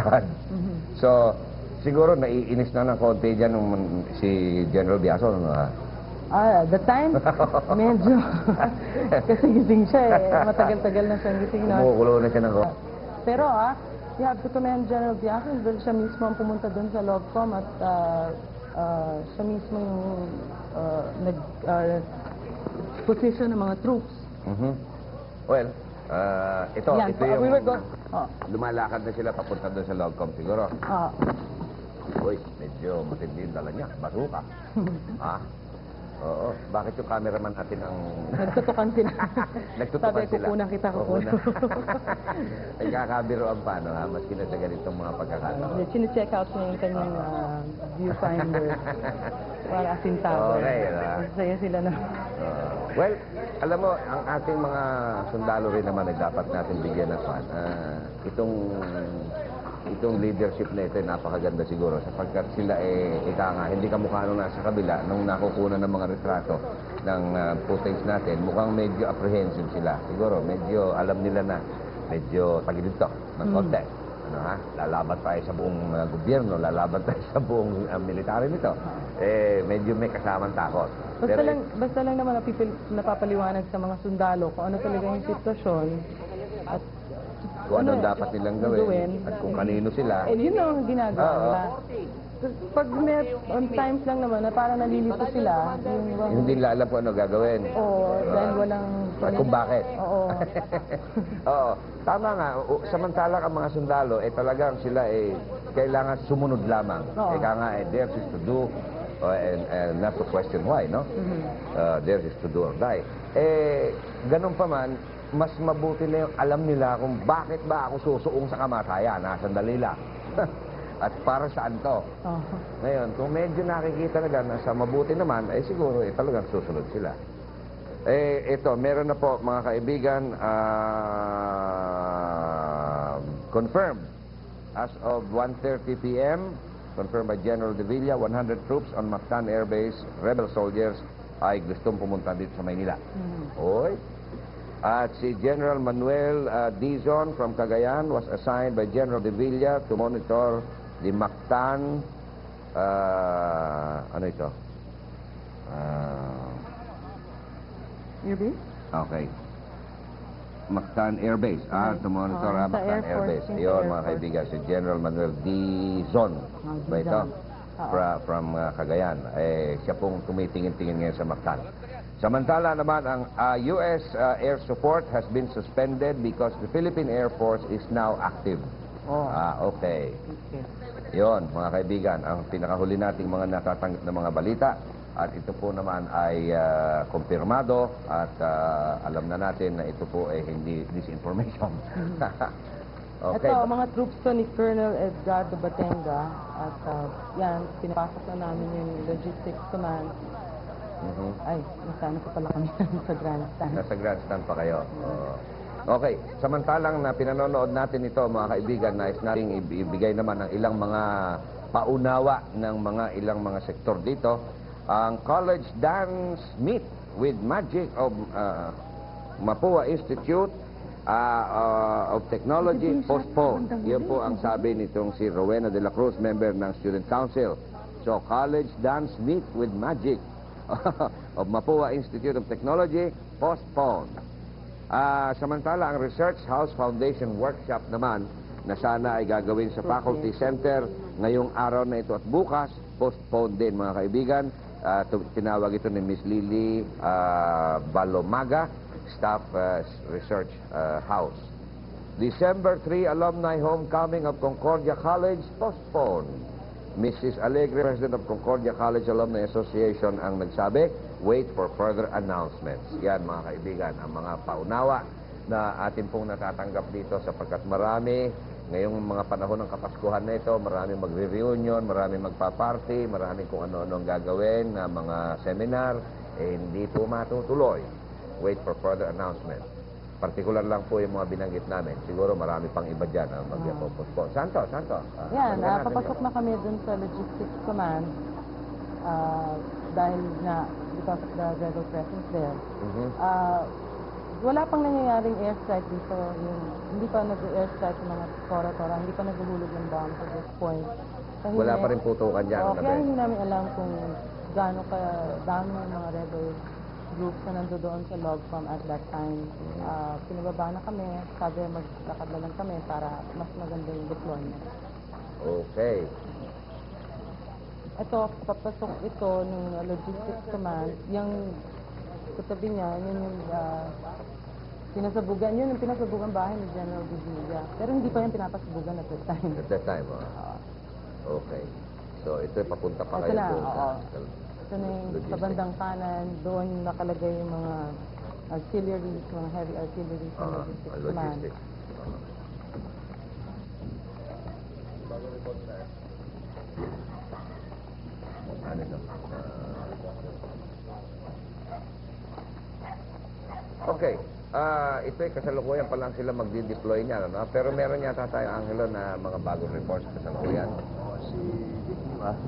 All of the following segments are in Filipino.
lakad. So, siguro naiinis na ng konti dyan si General Biaso. The time, medyo, kasi gising siya eh. Matagal-tagal na siyang gising na. Kumukulo na siya ng Pero you have to commend General Biaso dahil siya mismo ang pumunta doon sa Logcom at siya mismo yung nag-position ng mga troops. Well, ito yung lumalakad na sila papunta doon sa Logcom siguro. Uy, medyo matindi yung dala niya. Basuka. Oo. Bakit yung cameraman natin ang... Nagtutukan sila. Nagtutukan sila. Sabi, kukunan kita, kukunan. Ay, kakabiroan pa, no, ha? Maski na sa ganitong mga pagkakataon. Chine-check out niya yung kanyang viewfinder. Para asintago. Okay, Masaya sila na. Well, alam mo, ang ating mga sundalo rin naman ay dapat natin bigyan ng fan. Itong leadership na ito ay napakaganda siguro sapagkat sila hindi kamukha nung nasa kabila nung nakukunan ng mga retrato ng footage natin, mukhang medyo apprehensive sila. Siguro, medyo alam nila na medyo tagilid to ng konti. Lalaban tayo sa buong gobyerno, lalaban tayo sa buong military nito. Medyo may kasamang takot. Basta lang naman napapaliwanag sa mga sundalo kung ano talaga yung sitwasyon at kung ano dapat nilang gawin at kung kanino sila. Yun ang ginagawa nila. Pag may times lang naman na parang nalilito sila. Hindi nila alam kung ano gagawin. Dahil walang... At kung bakit. Oo. Oo. Tama nga. Samantalang ang mga sundalo, talagang sila kailangan sumunod lamang. Ika nga, theirs is to do and not to question why, no? Theirs is to do or die. Ganun pa man, mas mabuti na yung alam nila kung bakit ba ako susuong sa kamatayan. Sandali lang. At para saan to? Ngayon, kung medyo nakikita nila na sa mabuti naman, siguro talagang susunod sila. Ito, meron na po mga kaibigan, confirmed as of 1:30 p.m., confirmed by General De Villa, 100 troops on Mactan Air Base, rebel soldiers, ay gustong pumunta dito sa Maynila. Oy. At si General Manuel Dizon from Cagayan was assigned by General De Villa to monitor the Mactan, ano ito? Airbase? Okay. Mactan Air Base. To monitor Mactan Air Base. Iyon, mga kaibigan, si General Manuel Dizon. Ba ito? From Cagayan. Siya pong tumitingin-tingin ngayon sa Mactan. Samantala naman, ang U.S. air support has been suspended because the Philippine Air Force is now active. Okay. Yon, mga kaibigan, ang pinakahuli nating mga natatanggap na mga balita. At ito po naman ay kumpirmado at alam na natin na ito po ay hindi disinformation. Okay. Ito, mga troops to ni Colonel Edgardo Batenga. At yan, pinapasok na namin yung logistics command. Ay, nasaan pa pala kami sa grandstand. Nasa grandstand pa kayo. Okay, samantalang na pinanonood natin ito, mga kaibigan, nais nating ibigay naman ang ilang mga paunawa ng mga ilang mga sektor dito. Ang College Dance Meet with Magic of Mapua Institute of Technology postponed. Yan po ang sabi nitong si Rowena de la Cruz, member ng Student Council. So, College Dance Meet with Magic of Mapua Institute of Technology postponed. Samantala, ang Research House Foundation Workshop naman na sana ay gagawin sa Faculty Center ngayong araw na ito at bukas, postponed din, mga kaibigan. Tinawag ito ni Miss Lily Balomaga, Staff Research House. December 3 Alumni Homecoming of Concordia College postponed. Mrs. Alegre, President of Concordia College Alumni Association, ang nagsabi, wait for further announcements. Yan, mga kaibigan, ang mga paunawa na atin pong natatanggap dito sapagkat marami, ngayong mga panahon ng Kapaskuhan na ito, marami magre-reunion, marami magpa-party, marami kung ano-ano ang gagawin na mga seminar, hindi po matutuloy. Wait for further announcements. Partikular lang po yung mga binanggit namin. Siguro marami pang iba dyan ang magpo-postpone. Santo? Yan, papasok na kami dun sa Logistics Command dahil nga, because of the rebel presence there. wala pang nangyayaring airstrike dito. Hindi pa nag-airstrike yung mga tora-tora, hindi pa naghuhulog ng bomb at this point. Wala pa rin putukan dyan. Oo, ano kaya ba? hindi namin alam kung gaano ka dami yung mga rebel groups na nandoon sa LOGCOM at that time. Pinababa na kami, sabi magkakad na lang kami para mas maganda yung deployment. Okay. Ito, papasok ito ng logistics command. Yung katabi niya, yun yung pinasabugan. Yun yung pinasabugan bahay ni General Vizilla. Pero hindi pa yung pinapasabugan at that time. At that time, okay. So, ito papunta pa Ito kayo na, doon oo. sa Ito na yung sa logistics. bandang kanan, doon nakalagay yung mga artilleries, mga heavy artilleries ng logistics command. Logistics. Ano ito? Okay. Ito'y kasalukuyan pa lang sila magdi-deploy niyan, ano? Pero meron yata tayo, Angelo, na mga bagong reports kasalukuyan. Si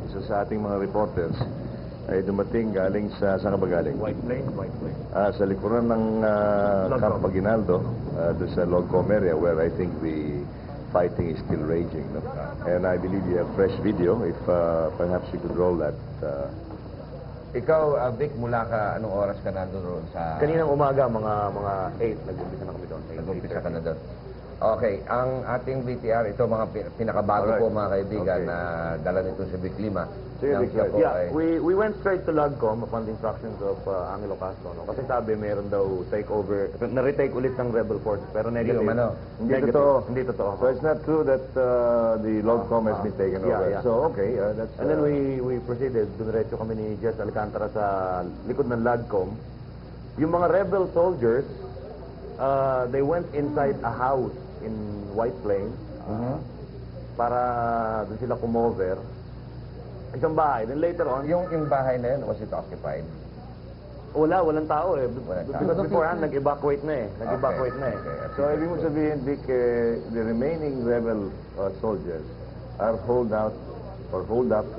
isa sa ating mga reporters ay dumating galing saan ka ba galing? White Plains. Sa likuran ng Camp Aguinaldo, doon sa Logcom area where I think the fighting is still raging. No? And I believe you have fresh video. If perhaps you could roll that. Ikaw, Vic, mula ka, anong oras ka nandun sa... Kaninang umaga, mga 8, nag-umpisa na kami doon. Nag-umpisa ka na doon. Okay, ang ating VTR, ito mga pinakabago Alright. po mga kaibigan Okay. na dala nito si Vic Lima. Sige, Nang Vic, siya po Yeah, ay- we went straight to LOGCOM upon the instructions of Angelo Castro. No? Kasi sabi, meron daw takeover, na-retake ulit ng rebel forces. Pero negative. Hindi umano. Hindi Negative. totoo. Hindi totoo. So it's not true that the Logcom has been taken Yeah, over. yeah. So okay, that's... And then we proceeded, dumiretso kami ni Jess Alcantara sa likod ng LOGCom. Yung mga rebel soldiers, they went inside a house in White Plains para doon sila kumover. Isang bahay. Then later on, Yung bahay na yun, was it occupied? walang tao eh. Walang tao. Because beforehand, nag-evacuate na eh. Nag-evacuate na eh. Okay. So ibig mo sabihin, Vic, the remaining rebel soldiers are holed up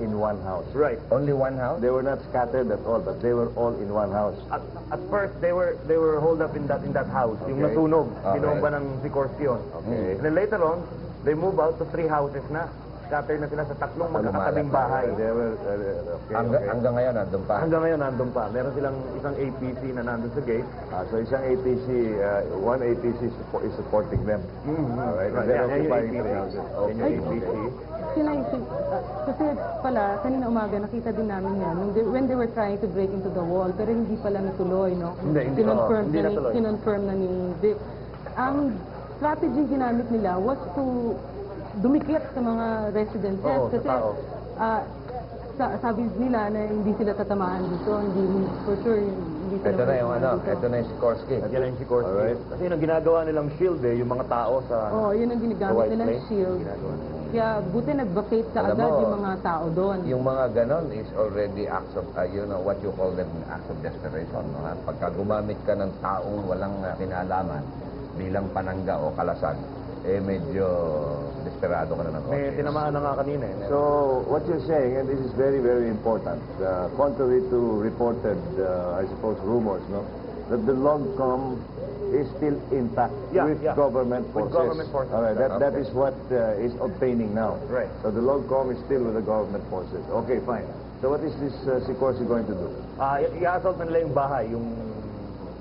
in one house. Right. Only one house? They were not scattered at all, but they were all in one house. At first, they were holed up in that house. Yung Okay. nasunog. Okay. Binomba ng Sikorsky yun. Okay. And then later on, they move out to 3 houses na. Scattered na sila sa tatlong magkakatabing lumalat. bahay. They were, okay, okay. Hanggang ngayon, nandun pa. Hanggang ngayon, nandun pa. Meron silang isang APC na nandun sa gate. So isang ATC, one ATC is supporting them. All right. And Right. they're Yan yung occupying APC. three houses. Yan yung APC. Kasi pala, kanina umaga, nakita din namin yan. When they were trying to break into the wall, pero hindi pala natuloy, no? Hindi, Kinonfirm hindi na natuloy. kinonfirm na ni Vic. Ang strategy ginamit nila was to dumikit sa mga residences. Oo, sa kasi tao. sabi nila na hindi sila tatamaan dito. Hindi, for sure, hindi sila Ito na yung tatamaan ano, dito. ito na yung Sikorsky. At yan ang Sikorsky. Alright. Kasi yun ang ginagawa nilang shield eh, yung mga tao sa... Oo, yun ang sa ginagamit White nilang Plains. shield. Ginagawa nila. Kaya buti nag-vacate ka Alam agad mo, yung mga tao doon. Yung mga ganon is already acts of, you know, what you call them acts of desperation. No? Ha? Pagka gumamit ka ng taong walang kinalaman bilang panangga o kalasan, eh medyo desperado ka na ng May kotse. tinamaan na nga kanina eh. So what you're saying, and this is very, very important, contrary to reported, I suppose, rumors, no, that the Logcom is still intact Yeah, with yeah. government With forces. government forces. All right, that Okay. is what is obtaining now. Right. So the Logcom is still with the government forces. Okay, fine. So what is this Sikorsky going to do? I-assault na nila yung bahay, yung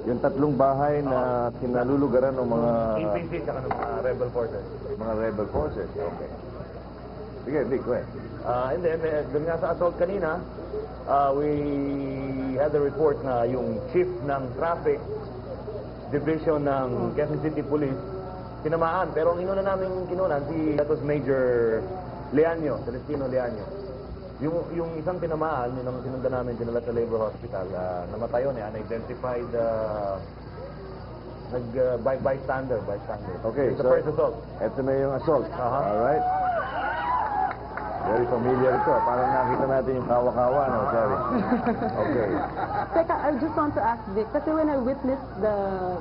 Yung tatlong bahay na kinalulugaran ng mga APC tsaka ng mga rebel forces. rebel forces. Okay. Sige, Vic, go ahead. And then, dun nga sa assault kanina, we had a report na yung chief ng traffic division ng Quezon City Police tinamaan. Pero ang inuna namin kinunan, that was Major Leaño, Celestino Leaño. Yung isang tinamaan, yun ang sinundan namin, dinala sa Labor Hospital, namatay yun, unidentified, bystander. Okay, It's the so first assault. ito na yung assault. Aha. All right. Very familiar ito. Parang nakita natin yung kawa-kawa, no, Sherry? Okay. Teka, I just want to ask Vic, kasi when I witnessed the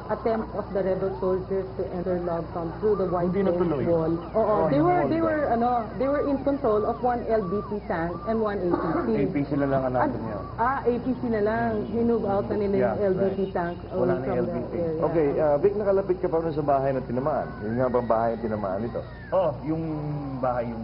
attempt of the rebel soldiers to enter Logcom through the White Hindi Plains natuloy. wall, oo, they were, they were in control of one LBP tank and one APC. APC na lang ang natin yun. APC na lang. Hinug out na nila yung Yeah, LBP right. tank Wala away na from yung the LBP. area. Okay, Vic, nakalapit ka pa rin sa bahay na tinamaan. Yun nga bang bahay na tinamaan ito? Oh, yung bahay, yung